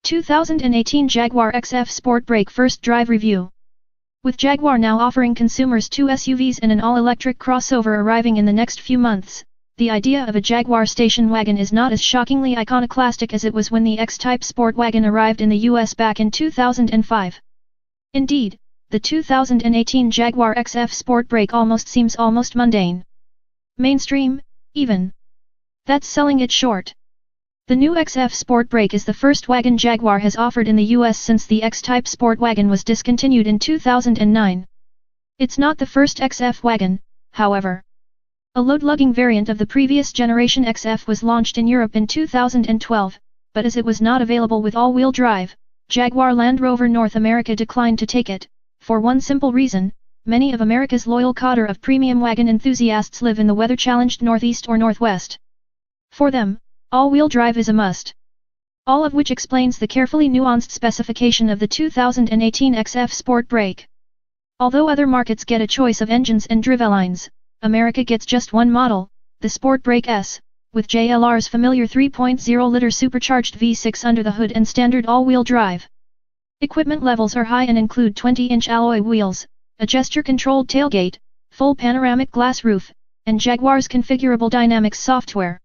2018 Jaguar XF Sportbrake First Drive Review. With Jaguar now offering consumers 2 SUVs and an all-electric crossover arriving in the next few months, the idea of a Jaguar station wagon is not as shockingly iconoclastic as it was when the X-Type Sportwagon arrived in the US back in 2005. Indeed, the 2018 Jaguar XF Sportbrake seems almost mundane. Mainstream, even. That's selling it short. The new XF Sportbrake is the first wagon Jaguar has offered in the US since the X-Type Sportwagon was discontinued in 2009. It's not the first XF wagon, however. A load-lugging variant of the previous generation XF was launched in Europe in 2012, but as it was not available with all-wheel drive, Jaguar Land Rover North America declined to take it, for one simple reason: many of America's loyal cadre of premium wagon enthusiasts live in the weather-challenged Northeast or Northwest. For them, all-wheel drive is a must. All of which explains the carefully nuanced specification of the 2018 XF Sportbrake. Although other markets get a choice of engines and drivelines, America gets just one model, the Sportbrake S, with JLR's familiar 3.0-liter supercharged V6 under the hood and standard all-wheel drive. Equipment levels are high and include 20-inch alloy wheels, a gesture-controlled tailgate, full panoramic glass roof, and Jaguar's configurable dynamics software.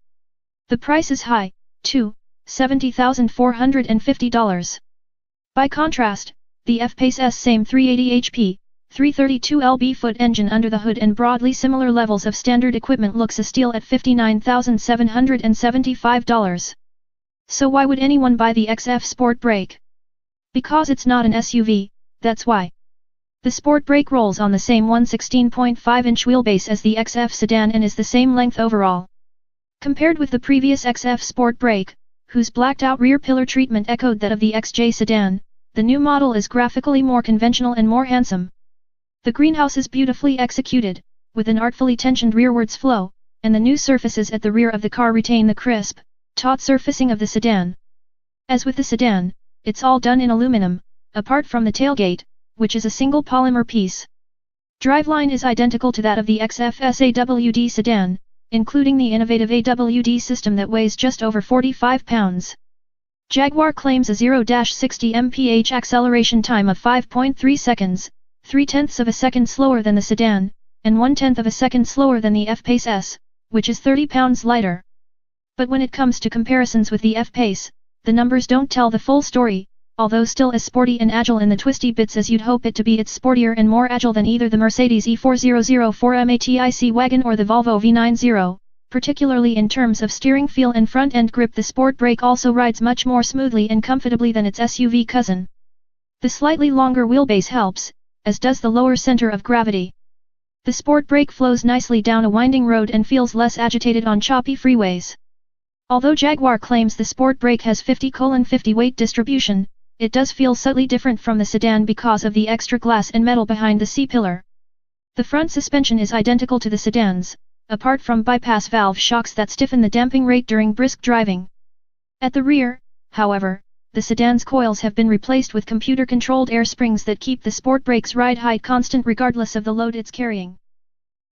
The price is high, too, $70,450. By contrast, the F-Pace S same 380 HP, 332 lb-ft engine under the hood and broadly similar levels of standard equipment looks a steal at $59,775. So why would anyone buy the XF Sportbrake? Because it's not an SUV, that's why. The Sportbrake rolls on the same 116.5-inch wheelbase as the XF sedan and is the same length overall. Compared with the previous XF Sportbrake, whose blacked-out rear pillar treatment echoed that of the XJ sedan, the new model is graphically more conventional and more handsome. The greenhouse is beautifully executed, with an artfully tensioned rearwards flow, and the new surfaces at the rear of the car retain the crisp, taut surfacing of the sedan. As with the sedan, it's all done in aluminum, apart from the tailgate, which is a single polymer piece. Driveline is identical to that of the XF SAWD sedan, including the innovative AWD system that weighs just over 45 pounds. Jaguar claims a 0-60 mph acceleration time of 5.3 seconds, 0.3 of a second slower than the sedan, and 0.1 of a second slower than the F-Pace S, which is 30 pounds lighter. But when it comes to comparisons with the F-Pace, the numbers don't tell the full story. Although still as sporty and agile in the twisty bits as you'd hope it to be, it's sportier and more agile than either the Mercedes E4004 MATIC wagon or the Volvo V90, particularly in terms of steering feel and front-end grip. The Sportbrake also rides much more smoothly and comfortably than its SUV cousin. The slightly longer wheelbase helps, as does the lower center of gravity. The Sportbrake flows nicely down a winding road and feels less agitated on choppy freeways. Although Jaguar claims the Sportbrake has 50/50 weight distribution, it does feel subtly different from the sedan because of the extra glass and metal behind the C-pillar. The front suspension is identical to the sedan's, apart from bypass valve shocks that stiffen the damping rate during brisk driving. At the rear, however, the sedan's coils have been replaced with computer-controlled air springs that keep the Sportbrake's ride height constant regardless of the load it's carrying.